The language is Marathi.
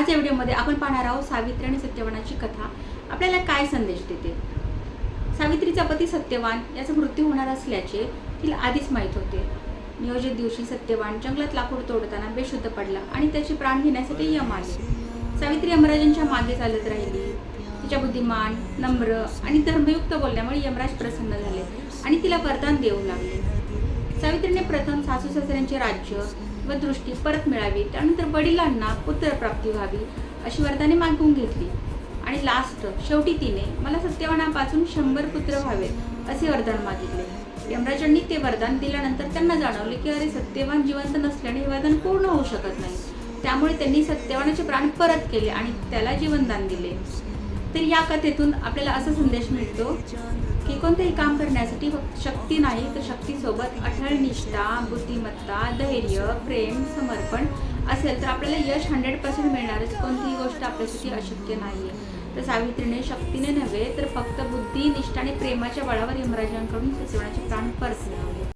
आज या व्हिडिओमध्ये आपण पाहणार आहोत सावित्री आणि सत्यवानाची कथा आपल्याला काय संदेश देते। सावित्रीचा पती सत्यवान याचा मृत्यू होणार असल्याचे तिला आधीच माहीत होते। नियोजित दिवशी सत्यवान जंगलात लाकूड तोडताना बेशुद्ध पडला आणि त्याचे प्राण घेण्यासाठी यम आले। सावित्री यमराजांच्या मागे चालत राहिली। तिच्या बुद्धिमान, नम्र आणि धर्मयुक्त बोलण्यामुळे यमराज प्रसन्न झाले आणि तिला वरदान देऊ लागले। सावित्रीने प्रथम सासू सासऱ्यांचे राज्य व दृष्टी परत मिळावी, त्यानंतर वडिलांना पुत्रप्राप्ती व्हावी अशी वरदाने मागून घेतली आणि शेवटी तिने मला सत्यवानापासून 100 पुत्र व्हावेत असे वरदान मागितले। यमराजांनी ते वरदान दिल्यानंतर त्यांना जाणवले की अरे, सत्यवान जिवंत नसल्याने हे वरदान पूर्ण होऊ शकत नाही। त्यामुळे त्यांनी सत्यवानाचे प्राण परत केले आणि त्याला जीवनदान दिले। तर या कथेतून आपल्याला असा संदेश मिळतो की कोणतेही काम करण्यासाठी फक्त शक्ती नाही तर शक्तीसोबत अढळ निष्ठा, बुद्धिमत्ता, धैर्य, प्रेम, समर्पण असेल तर आपल्याला यश 100% मिळणारच। कोणतीही गोष्ट आपल्यासाठी अशक्य नाही। तर सावित्रीने शक्तीने नव्हे तर फक्त बुद्धी, निष्ठा आणि प्रेमाच्या बळावर यमराजांकडून सत्यवानाचे प्राण परत मिळवले।